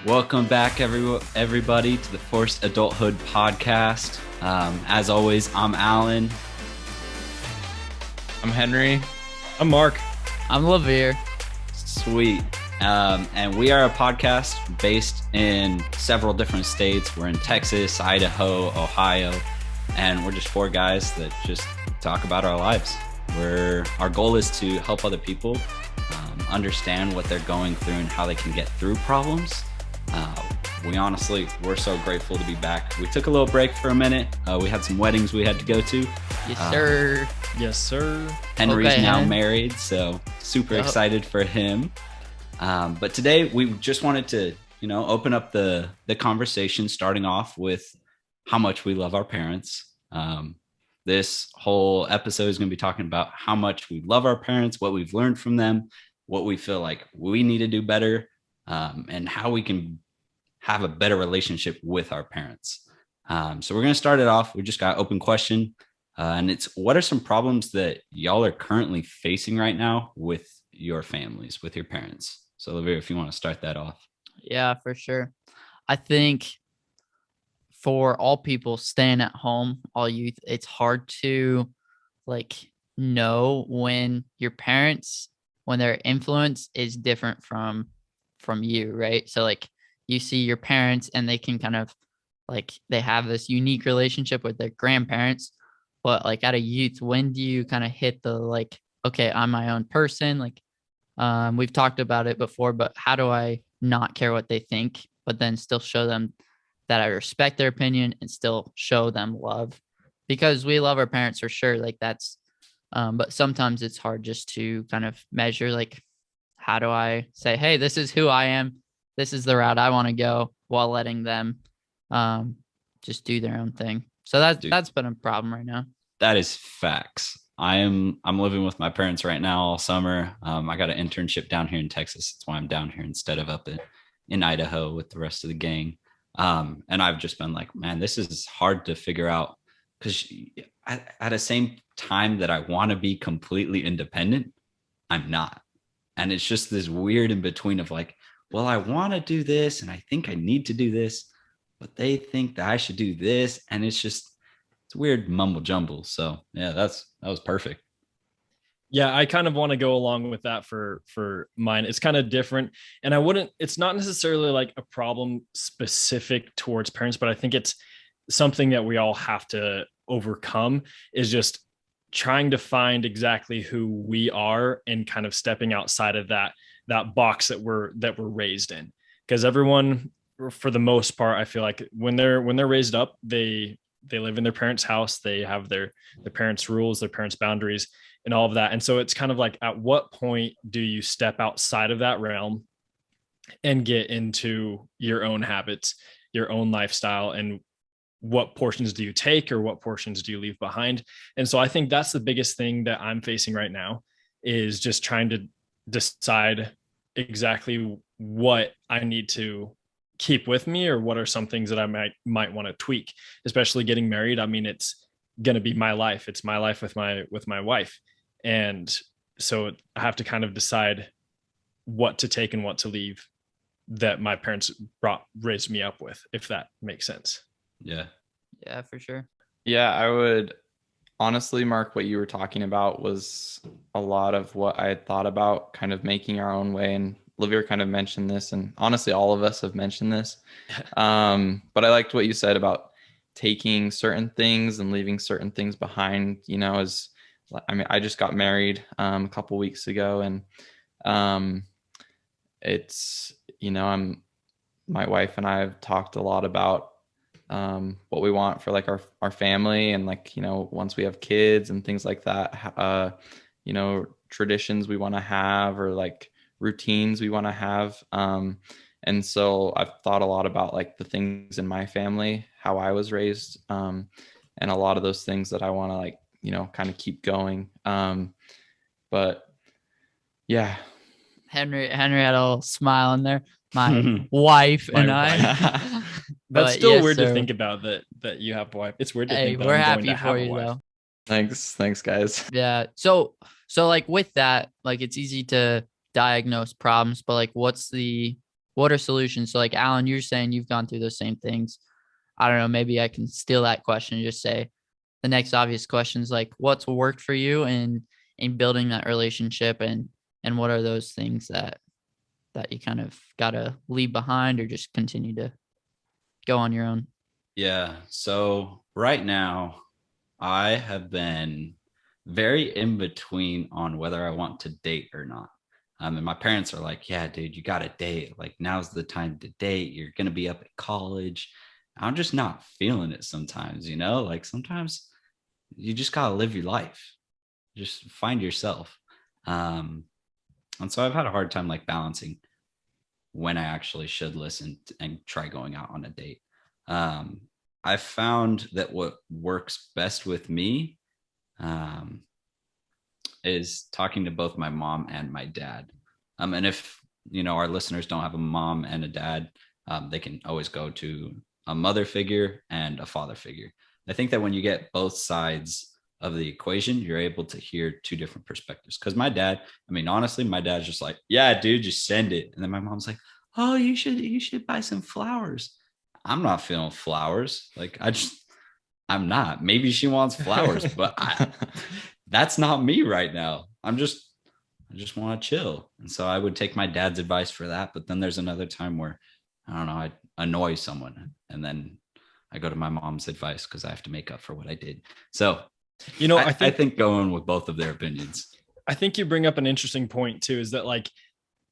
Welcome back, everybody, to the Forced Adulthood podcast. As always, I'm Alan. I'm Henry. I'm Mark. I'm Lavere. Sweet. And we are a podcast based in several different states. We're in Texas, Idaho, Ohio, and we're just four guys that just talk about our lives. Our goal is to help other people understand what they're going through and how they can get through problems. We're so grateful to be back. We took a little break for a minute. We had some weddings we had to go to. Yes, sir. Yes, sir. Henry's now married, so super excited for him. But today we just wanted to, open up the conversation, starting off with how much we love our parents. This whole episode is going to be talking about how much we love our parents, what we've learned from them, what we feel like we need to do better, and how we can have a better relationship with our parents. So we're going to start it off. We just got an open question. And it's, what are some problems that y'all are currently facing right now with your families, with your parents? So Lavere, if you want to start that off. Yeah, for sure. I think for all people staying at home, all youth, it's hard to know when your parents, when their influence is different from you, right? So you see your parents and they can kind of they have this unique relationship with their grandparents, but at a youth, when do you kind of hit the okay, I'm my own person? We've talked about it before, but how do I not care what they think, but then still show them that I respect their opinion and still show them love? Because we love our parents for sure. That's, but sometimes it's hard just to kind of measure, how do I say, hey, this is who I am. This is the route I want to go, while letting them just do their own thing. So that's been a problem right now. That is facts. I'm living with my parents right now all summer. I got an internship down here in Texas. That's why I'm down here instead of up in Idaho with the rest of the gang. And I've just been like, man, this is hard to figure out, because at the same time that I want to be completely independent, I'm not. And it's just this weird in between of well, I want to do this and I think I need to do this, but they think that I should do this. And it's weird mumble jumble. So yeah, that was perfect. Yeah, I kind of want to go along with that for mine. It's kind of different. And it's not necessarily a problem specific towards parents, but I think it's something that we all have to overcome, is just trying to find exactly who we are and kind of stepping outside of that box that we're raised in. Because everyone, for the most part, I feel like when they're raised up, they live in their parents' house, they have their parents' rules, their parents' boundaries, and all of that. And so it's kind of at what point do you step outside of that realm and get into your own habits, your own lifestyle, and what portions do you take or what portions do you leave behind? And so I think that's the biggest thing that I'm facing right now, is just trying to decide exactly what I need to keep with me, or what are some things that I might want to tweak, especially getting married. I mean, it's going to be my life. It's my life with my wife. And so I have to kind of decide what to take and what to leave that my parents raised me up with, if that makes sense. Yeah. Yeah, for sure. Yeah, I would honestly, Mark, what you were talking about was a lot of what I had thought about, kind of making our own way. And Lavere kind of mentioned this, and honestly, all of us have mentioned this. But I liked what you said about taking certain things and leaving certain things behind. I just got married a couple weeks ago, and it's, my wife and I have talked a lot about what we want for our family, and once we have kids and things like that, traditions we want to have, or routines we want to have. And so I've thought a lot about the things in my family, how I was raised, and a lot of those things that I want to kind of keep going. But yeah. Henry had a little smile in there. My wife and I. That's still weird to think about, that you have a wife. It's weird to think that we're I'm happy going to for have you a wife. though. Thanks guys. Yeah. So with that, it's easy to diagnose problems, but what's the what are solutions? So like Alan, you're saying you've gone through those same things. I don't know, maybe I can steal that question and just say the next obvious question is like, what's worked for you in building that relationship, and what are those things that you kind of gotta leave behind or just continue to go on your own? Yeah. So right now, I have been very in between on whether I want to date or not. And my parents are like, yeah, dude, you got to date. Like, now's the time to date. You're going to be up at college. I'm just not feeling it sometimes, Like, sometimes you just got to live your life, just find yourself. Um, and so I've had a hard time like balancing when I actually should listen and try going out on a date. Um, I found that what works best with me um, is talking to both my mom and my dad. And if our listeners don't have a mom and a dad, they can always go to a mother figure and a father figure. I think that when you get both sides of the equation, you're able to hear two different perspectives. Because my dad, I mean, honestly, my dad's just like, yeah, dude, just send it. And then my mom's like, oh, you should buy some flowers. I'm not feeling flowers. Like, I'm not. Maybe she wants flowers, but that's not me right now. I just want to chill. And so I would take my dad's advice for that. But then there's another time where, I don't know, I annoy someone, and then I go to my mom's advice because I have to make up for what I did. So, I think going with both of their opinions. I think you bring up an interesting point too, is that like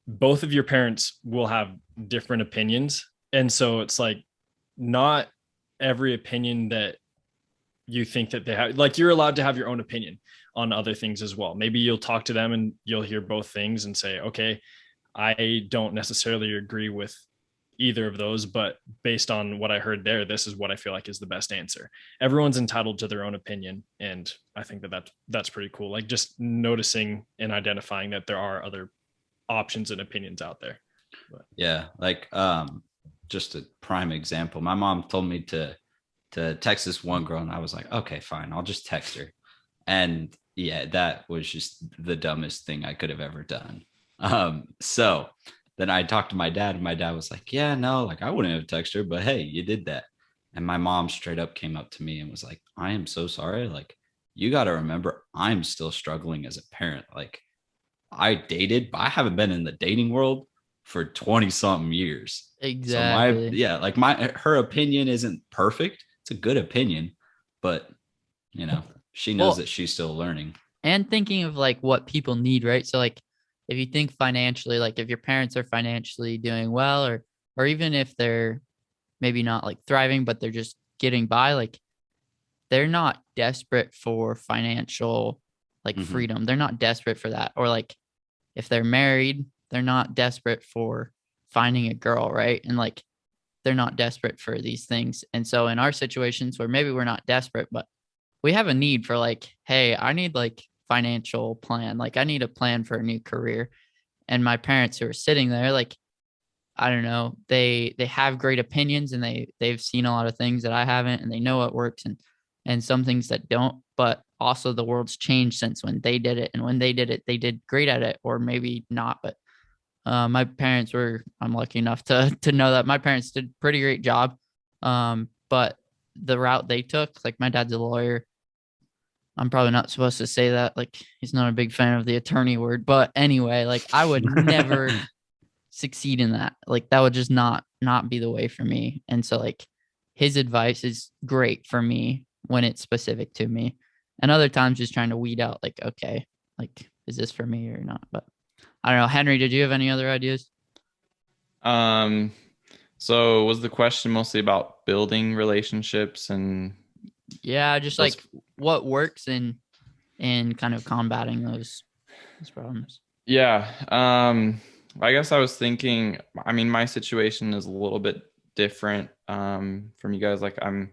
both of your parents will have different opinions. And so it's like not every opinion that you think that they have, like, you're allowed to have your own opinion on other things as well. Maybe you'll talk to them and you'll hear both things and say, okay, I don't necessarily agree with either of those, but based on what I heard there, this is what I feel like is the best answer. Everyone's entitled to their own opinion. And I think that's pretty cool. Like, just noticing and identifying that there are other options and opinions out there. But. Yeah. Like, just a prime example. My mom told me to text this one girl, and I was like, okay, fine, I'll just text her. And yeah, that was just the dumbest thing I could have ever done. So then I talked to my dad, and my dad was like, yeah, no, like, I wouldn't have texted her, but hey, you did that. And my mom straight up came up to me and was like, I am so sorry. Like, you got to remember, I'm still struggling as a parent. Like, I dated, but I haven't been in the dating world for 20 something years. Exactly. So her opinion isn't perfect. It's a good opinion, but she knows that she's still learning. And thinking of like what people need, right? So like if you think financially, like if your parents are financially doing well, or even if they're maybe not like thriving, but they're just getting by, like they're not desperate for financial like freedom. They're not desperate for that. Or like if they're married, they're not desperate for finding a girl, right? And like they're not desperate for these things. And so in our situations where maybe we're not desperate, but we have a need for like, hey, I need like financial plan. Like I need a plan for a new career. And my parents who are sitting there, like, I don't know, they have great opinions, and they've seen a lot of things that I haven't, and they know what works and some things that don't. But also the world's changed since when they did it. And when they did it, they did great at it, or maybe not. But my parents I'm lucky enough to know that my parents did a pretty great job. But the route they took, like my dad's a lawyer. I'm probably not supposed to say that. Like, he's not a big fan of the attorney word, but anyway, like I would never succeed in that. Like that would just not be the way for me. And so like his advice is great for me when it's specific to me. And other times just trying to weed out like, okay, like, is this for me or not? But I don't know. Henry, did you have any other ideas? So was the question mostly about building relationships and yeah, just like what works in kind of combating those problems? Yeah. I guess I was thinking, I mean, my situation is a little bit different from you guys. Like I'm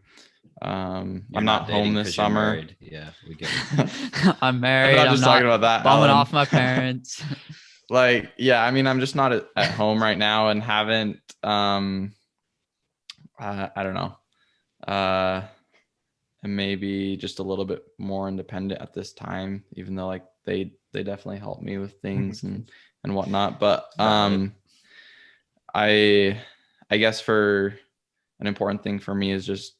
not home this summer. Yeah, we get it. I'm married. I'm just talking about that. Bumming off my parents. Like, yeah, I mean, I'm just not at home right now and haven't, I don't know, and maybe just a little bit more independent at this time, even though like they definitely help me with things and whatnot. But I guess for an important thing for me is just,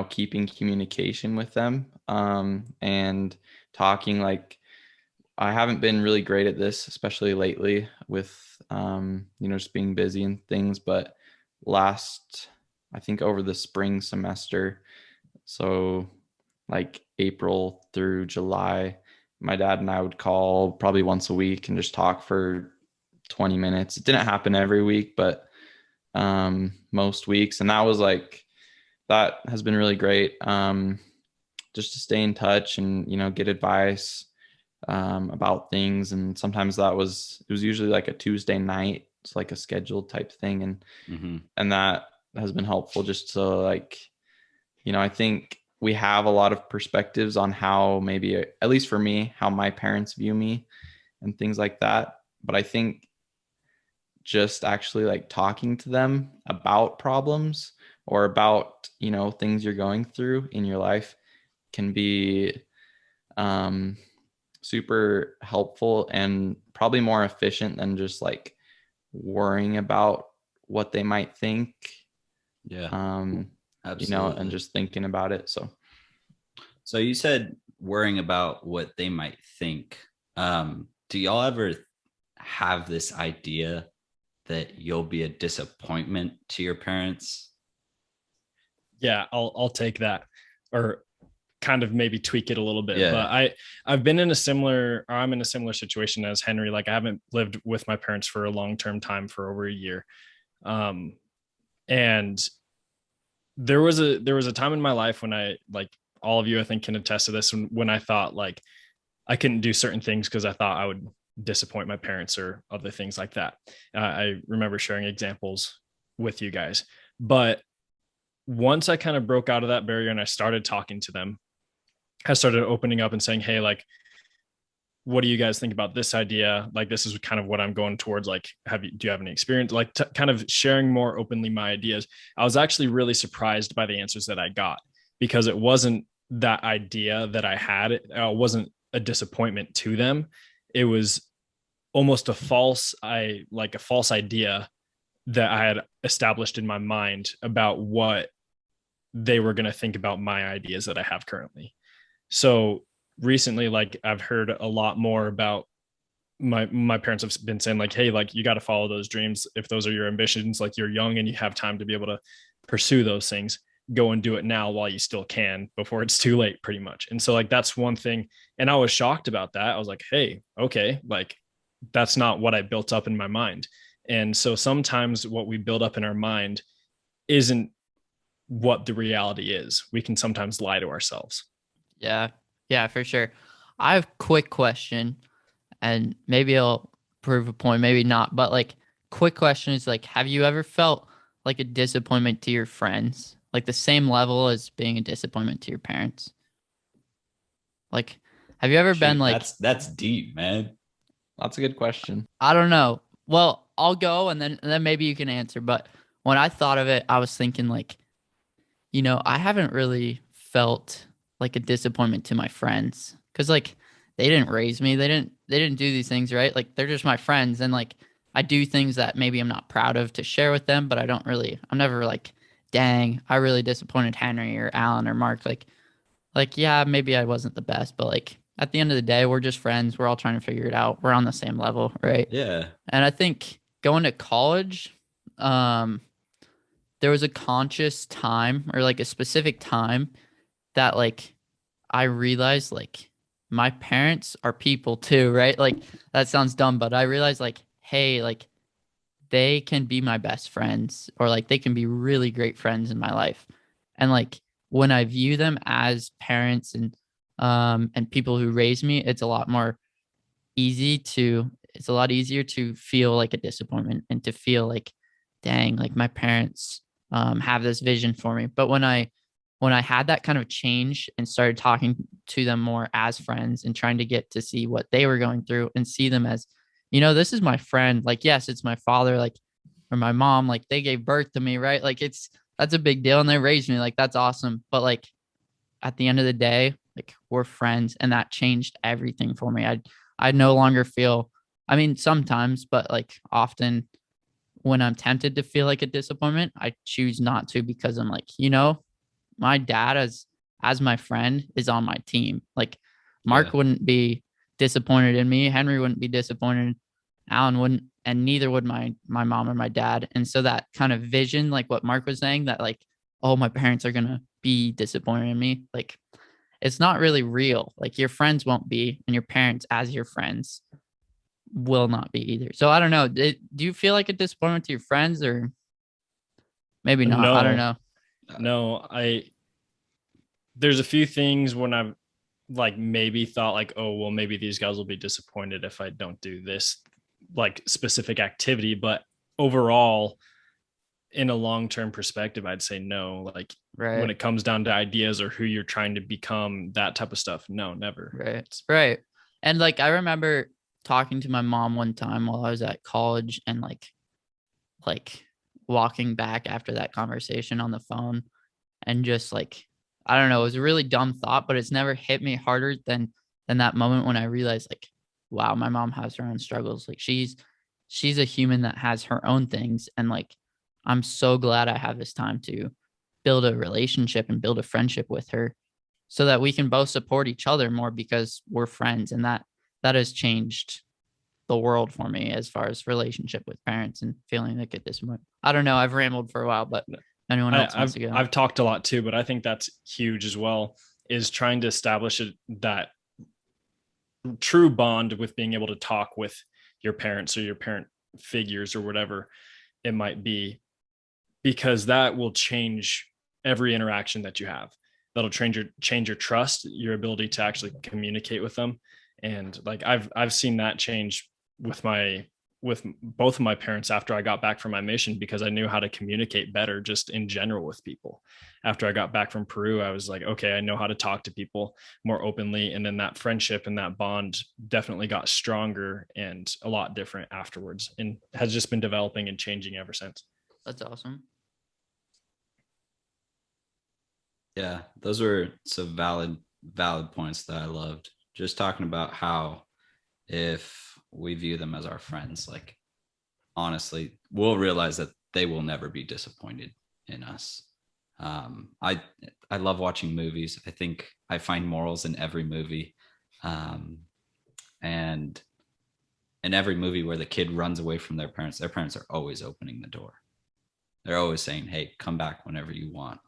keeping communication with them, and talking. Like, I haven't been really great at this, especially lately with, just being busy and things. But I think over the spring semester, so like April through July, my dad and I would call probably once a week and just talk for 20 minutes. It didn't happen every week, but most weeks. And that has been really great. Just to stay in touch and, get advice about things. And sometimes it was usually like a Tuesday night. It's like a scheduled type thing. And that has been helpful just to I think we have a lot of perspectives on how, maybe, at least for me, how my parents view me and things like that. But I think just actually like talking to them about problems or about, things you're going through in your life can be super helpful and probably more efficient than just like worrying about what they might think. Yeah. Absolutely. And just thinking about it. So you said worrying about what they might think. Do y'all ever have this idea that you'll be a disappointment to your parents? Yeah, I'll take that, or kind of maybe tweak it a little bit. Yeah. But I'm in a similar situation as Henry. Like, I haven't lived with my parents for a long-term time, for over a year. And there was a time in my life when I, like all of you I think can attest to this, when I thought like I couldn't do certain things because I thought I would disappoint my parents or other things like that. I remember sharing examples with you guys. But once I kind of broke out of that barrier and I started talking to them, I started opening up and saying, hey, like, what do you guys think about this idea? Like, this is kind of what I'm going towards. Like, do you have any experience? Like, kind of sharing more openly my ideas. I was actually really surprised by the answers that I got, because it wasn't that idea that I had. It wasn't a disappointment to them. It was almost a false idea that I had established in my mind about what they were going to think about my ideas that I have currently. So recently, like, I've heard a lot more about my parents have been saying like, hey, like, you got to follow those dreams. If those are your ambitions, like, you're young and you have time to be able to pursue those things, go and do it now while you still can, before it's too late, pretty much. And so, like, that's one thing. And I was shocked about that. I was like, hey, okay, like, that's not what I built up in my mind. And so sometimes what we build up in our mind isn't what the reality is. We can sometimes lie to ourselves. Yeah. Yeah, for sure. I have a quick question, and maybe I'll prove a point, maybe not. But like, quick question is like, have you ever felt like a disappointment to your friends, like the same level as being a disappointment to your parents? Like, have you ever been like, that's deep, man. That's a good question. I don't know. Well, I'll go and then maybe you can answer. But when I thought of it, I was thinking like, I haven't really felt like a disappointment to my friends, because like they didn't raise me. They didn't do these things, right? Like, they're just my friends, and like I do things that maybe I'm not proud of to share with them, but I'm never like, dang, I really disappointed Henry or Alan or Mark. Like, yeah, maybe I wasn't the best, but like at the end of the day, we're just friends. We're all trying to figure it out. We're on the same level, right? Yeah. And I think going to college, there was a conscious time, or like a specific time, that like I realized like my parents are people too, right? Like, that sounds dumb, but I realized like, hey, like, they can be my best friends, or like they can be really great friends in my life. And like, when I view them as parents and people who raise me, it's a lot easier to feel like a disappointment, and to feel like, dang, like my parents have this vision for me. But when I had that kind of change and started talking to them more as friends, and trying to get to see what they were going through and see them as, this is my friend. Like, yes, it's my father, like, or my mom, like, they gave birth to me, right? Like, that's a big deal, and they raised me, like, that's awesome. But like, at the end of the day, like, we're friends, and that changed everything for me. I no longer feel, I mean, sometimes, but like often, when I'm tempted to feel like a disappointment, I choose not to, because I'm like, my dad as my friend is on my team. Like Mark Yeah. wouldn't be disappointed in me, Henry wouldn't be disappointed, Alan wouldn't, and neither would my mom or my dad. And so that kind of vision, like what Mark was saying, that like, oh, my parents are gonna be disappointed in me, like it's not really real. Like your friends won't be, and your parents as your friends will not be either. So I don't know. Do you feel like a disappointment to your friends, or maybe not? I don't No, know. no. There's a few things when I've like maybe thought like, oh, well, maybe these guys will be disappointed if I don't do this like specific activity. But overall, in a long-term perspective, I'd say no. Like when Right. it comes down to ideas or who you're trying to become, that type of stuff, no, never. Right. And like I remember talking to my mom one time while I was at college, and like walking back after that conversation on the phone, and just like, I don't know, it was a really dumb thought, but it's never hit me harder than that moment when I realized like, wow, my mom has her own struggles. Like she's a human that has her own things, and like I'm so glad I have this time to build a relationship and build a friendship with her, so that we can both support each other more, because we're friends. And that has changed the world for me as far as relationship with parents and feeling like at this moment. I don't know. I've rambled for a while, but anyone else wants to go? I've talked a lot too, but I think that's huge as well. Is trying to establish that true bond with being able to talk with your parents or your parent figures or whatever it might be, because that will change every interaction that you have. That'll change your trust, your ability to actually communicate with them. And like I've seen that change with both of my parents after I got back from my mission, because I knew how to communicate better just in general with people. After I got back from Peru, I was like, okay, I know how to talk to people more openly. And then that friendship and that bond definitely got stronger and a lot different afterwards, and has just been developing and changing ever since. That's awesome. Yeah, those were some valid points that I loved. Just talking about how if we view them as our friends, like honestly, we'll realize that they will never be disappointed in us. I love watching movies. I think I find morals in every movie, and in every movie where the kid runs away from their parents are always opening the door. They're always saying, "Hey, come back whenever you want."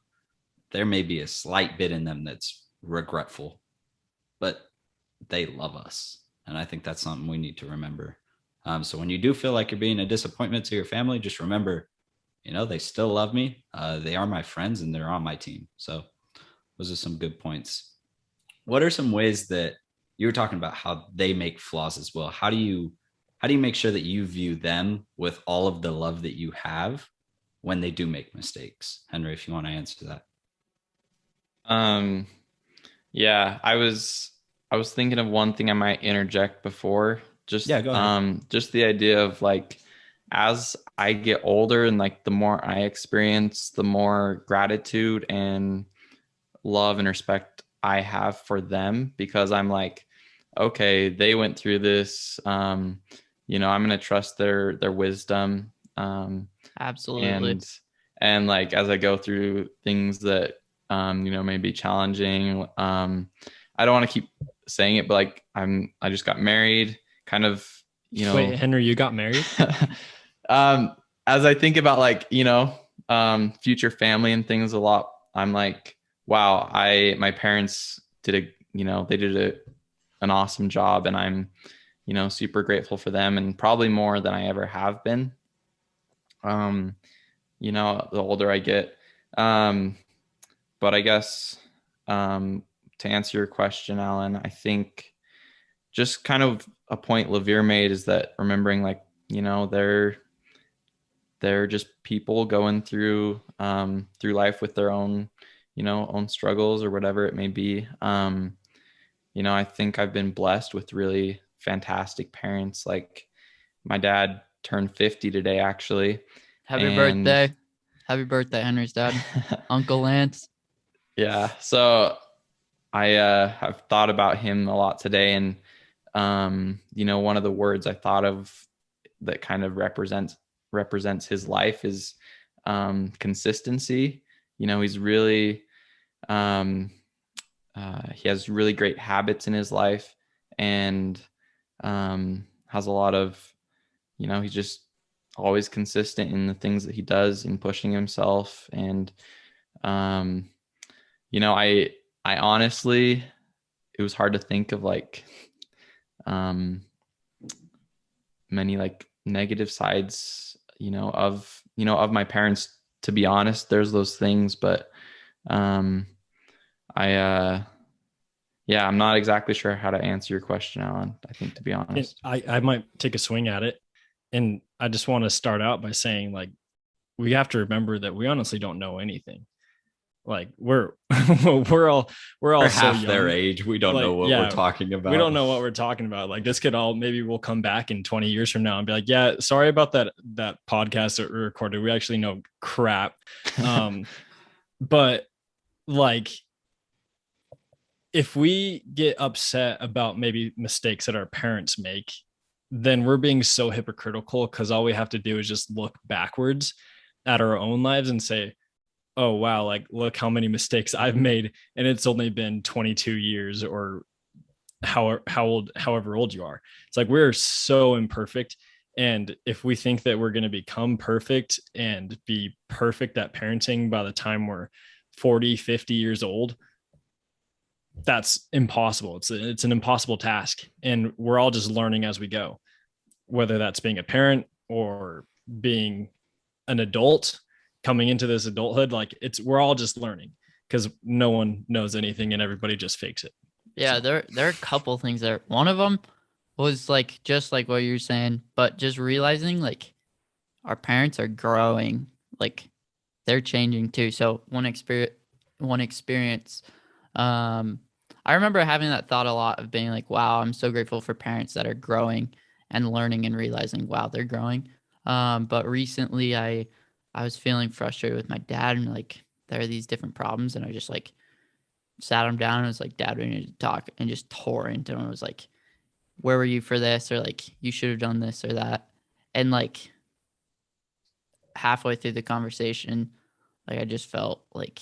There may be a slight bit in them that's regretful, but they love us. And I think that's something we need to remember. So when you do feel like you're being a disappointment to your family, just remember, they still love me. They are my friends and they're on my team. So those are some good points. What are some ways that you were talking about how they make flaws as well? How do you make sure that you view them with all of the love that you have when they do make mistakes? Henry, if you want to answer that. Yeah, I was thinking of one thing I might interject before. Just Yeah, go ahead. just the idea of like, as I get older and like the more I experience, the more gratitude and love and respect I have for them, because I'm like, okay, they went through this. I'm gonna trust their wisdom. Absolutely. And like as I go through things that may be challenging. I don't want to keep saying it, but like I just got married, kind of, Wait, Henry, you got married? As I think about like, future family and things a lot, I'm like, wow, my parents they did an awesome job, and I'm, super grateful for them, and probably more than I ever have been. The older I get. But I guess to answer your question, Alan, I think just kind of a point Levere made is that remembering like, they're just people going through life with their own, own struggles or whatever it may be. I think I've been blessed with really fantastic parents. Like my dad turned 50 today, actually. Happy And birthday. Happy birthday, Henry's dad. Uncle Lance. yeah. So I have thought about him a lot today. And, one of the words I thought of that kind of represents represents his life is consistency. He's really he has really great habits in his life, and has a lot of, he's just always consistent in the things that he does and pushing himself. And I honestly, it was hard to think of like many like negative sides, of my parents. To be honest, there's those things, but I'm not exactly sure how to answer your question, Alan, I think, to be honest. I might take a swing at it. And I just want to start out by saying, like, we have to remember that we honestly don't know anything. Like we're we're all We're so half young. their age. We don't know what we're talking about. We don't know what we're talking about. Like this could all, maybe we'll come back in 20 years from now and be like, yeah, sorry about that podcast that we recorded. We actually know crap. But like, if we get upset about maybe mistakes that our parents make, then we're being so hypocritical, because all we have to do is just look backwards at our own lives and say, oh wow, like look how many mistakes I've made, and it's only been 22 years, or however old you are. It's like we're so imperfect, and if we think that we're going to become perfect and be perfect at parenting by the time we're 40, 50 years old, that's impossible. It's an impossible task, and we're all just learning as we go, whether that's being a parent or being an adult coming into this adulthood. Like we're all just learning, because no one knows anything and everybody just fakes it. Yeah, there are a couple things there. One of them was like just like what you're saying, but just realizing like our parents are growing, like they're changing too. So one experience, I remember having that thought a lot of being like, wow, I'm so grateful for parents that are growing and learning and realizing, wow, they're growing. But recently I was feeling frustrated with my dad, and like there are these different problems, and I just like sat him down and was like, Dad, we need to talk, and just tore into him. I was like, where were you for this? Or like, you should have done this or that. And like halfway through the conversation, like I just felt like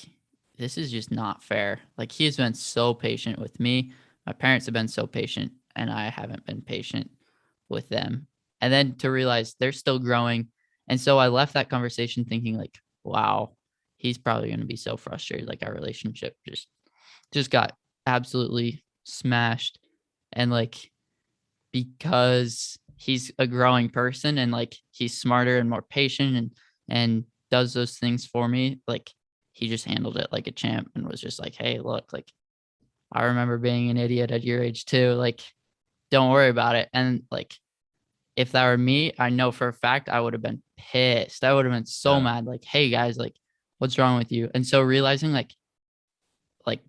this is just not fair. Like he has been so patient with me. My parents have been so patient, and I haven't been patient with them. And then to realize they're still growing. And so I left that conversation thinking like, wow, he's probably going to be so frustrated. Like our relationship just got absolutely smashed. And like, because he's a growing person and like he's smarter and more patient and does those things for me, like he just handled it like a champ and was just like, hey, look, like I remember being an idiot at your age too. Like, don't worry about it. And like, if that were me, I know for a fact I would have been pissed. I would have been so mad. Like, hey guys, like, what's wrong with you? And so realizing like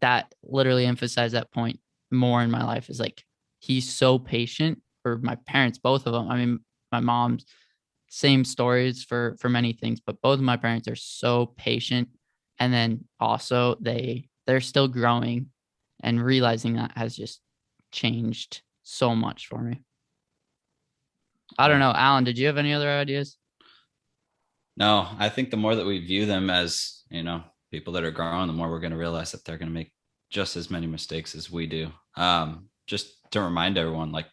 that literally emphasized that point more in my life is like, he's so patient. For my parents, both of them. I mean, my mom's same stories for many things, but both of my parents are so patient. And then also they're still growing, and realizing that has just changed so much for me. I don't know. Alan, did you have any other ideas? No, I think the more that we view them as, people that are growing, the more we're going to realize that they're going to make just as many mistakes as we do. Just to remind everyone, like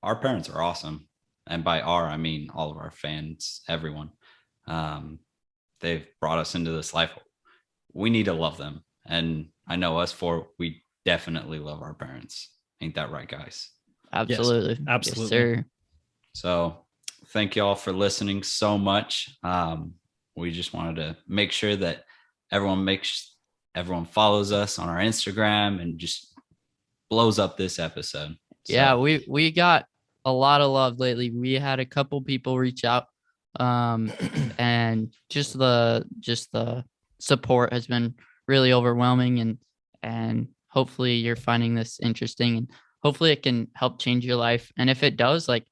our parents are awesome. And by our, I mean all of our fans, everyone. They've brought us into this life. We need to love them. And I know us four, we definitely love our parents. Ain't that right, guys? Absolutely. Yes, absolutely. Yes, sir. So thank you all for listening so much. We just wanted to make sure that everyone follows us on our Instagram and just blows up this episode. Yeah, we got a lot of love lately. We had a couple people reach out, and just the support has been really overwhelming, and hopefully you're finding this interesting, and hopefully it can help change your life. And if it does, like,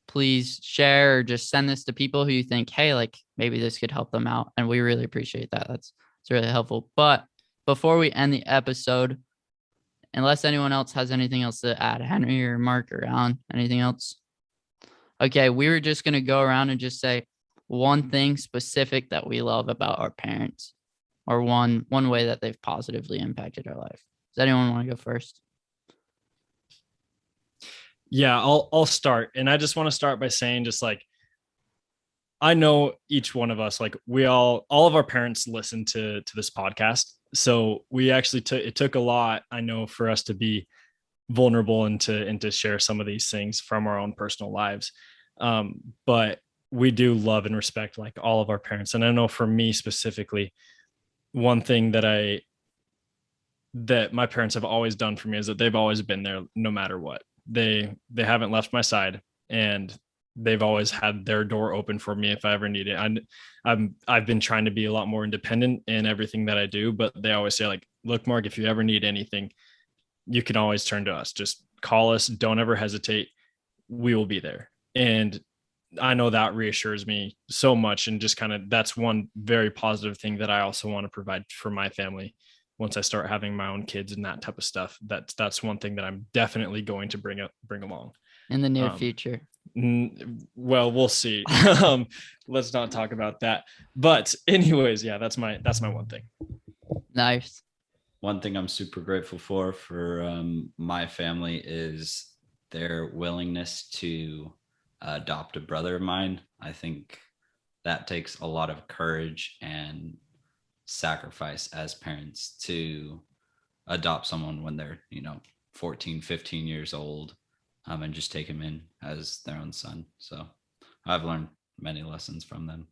please share or just send this to people who you think, hey, like maybe this could help them out. And we really appreciate that. It's really helpful. But before we end the episode, unless anyone else has anything else to add, Henry or Mark or Alan, anything else? Okay, we were just going to go around and just say, one thing specific that we love about our parents, or one way that they've positively impacted our life. Does anyone want to go first? Yeah, I'll start. And I just want to start by saying, just like, I know each one of us, like, we all of our parents listen to this podcast. So we actually it took a lot, I know, for us to be vulnerable and to share some of these things from our own personal lives. But we do love and respect like all of our parents. And I know for me specifically, one thing that my parents have always done for me is that they've always been there no matter what. They haven't left my side, and they've always had their door open for me if I ever need it. I've been trying to be a lot more independent in everything that I do, but they always say, like, look, Mark, if you ever need anything, you can always turn to us. Just call us. Don't ever hesitate. We will be there. And I know that reassures me so much. And just kind of, that's one very positive thing that I also want to provide for my family once I start having my own kids and that type of stuff. That's one thing that I'm definitely going to bring along in the near future. Well, we'll see. Let's not talk about that. But anyways, yeah, that's my one thing. Nice. One thing I'm super grateful for my family is their willingness to adopt a brother of mine. I think that takes a lot of courage and sacrifice as parents to adopt someone when they're 14, 15 years old, and just take them in as their own son. So I've learned many lessons from them.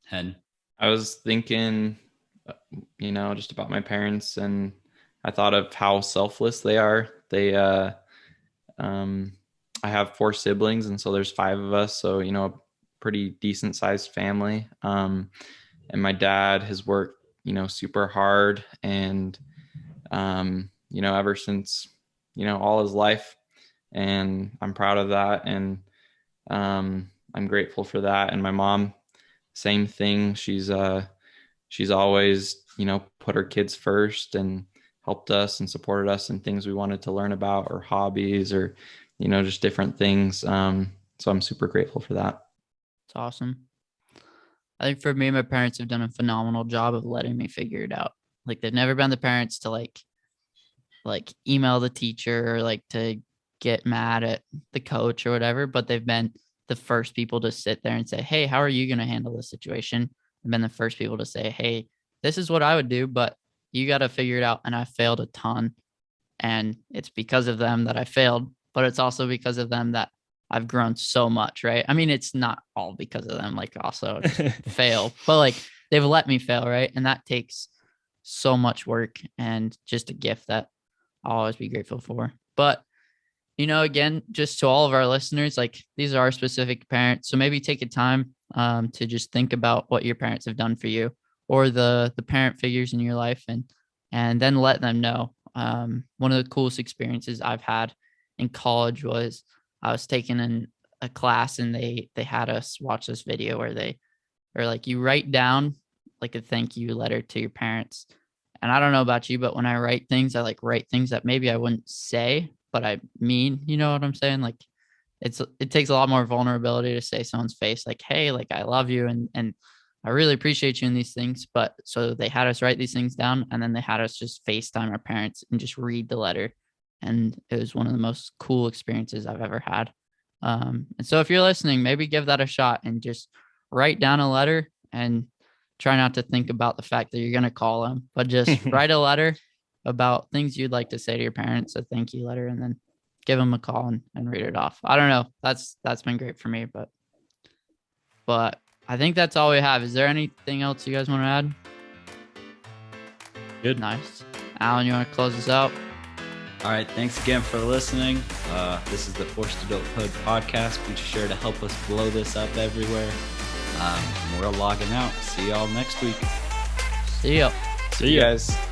Hen? I was thinking just about my parents, and I thought of how selfless they are. I have 4 siblings, and so there's 5 of us, so a pretty decent sized family. And my dad has worked super hard, and ever since all his life, and I'm proud of that, and I'm grateful for that. And my mom, same thing. She's always put her kids first and helped us and supported us in things we wanted to learn about, or hobbies, or just different things. So I'm super grateful for that. It's awesome. I think for me, my parents have done a phenomenal job of letting me figure it out. Like, they've never been the parents to like email the teacher, or like to get mad at the coach or whatever, but they've been the first people to sit there and say, hey, how are you going to handle this situation? They've been the first people to say, hey, this is what I would do, but you got to figure it out. And I failed a ton, and it's because of them that I failed, but it's also because of them that I've grown so much, right? I mean, it's not all because of them, like, also fail, but like, they've let me fail, right? And that takes so much work, and just a gift that I'll always be grateful for. But again, just to all of our listeners, like, these are our specific parents. So maybe take a time to just think about what your parents have done for you, or the parent figures in your life, and then let them know. One of the coolest experiences I've had in college was I was taking in a class, and they had us watch this video where like, you write down like a thank you letter to your parents. And I don't know about you, but when I write things, I like write things that maybe I wouldn't say, but I mean, you know what I'm saying? Like, it takes a lot more vulnerability to say someone's face, like, hey, like, I love you, and I really appreciate you in these things. But so they had us write these things down, and then they had us just FaceTime our parents and just read the letter. And it was one of the most cool experiences I've ever had. And so if you're listening, maybe give that a shot and just write down a letter, and try not to think about the fact that you're going to call them, but just write a letter about things you'd like to say to your parents, a thank you letter, and then give them a call and read it off. I don't know. That's been great for me, but I think that's all we have. Is there anything else you guys want to add? Good. Nice. Alan, you want to close this out? All right. Thanks again for listening. This is the Forced Adulthood podcast. Be sure to help us blow this up everywhere. We're logging out. See y'all next week. See ya. See you guys.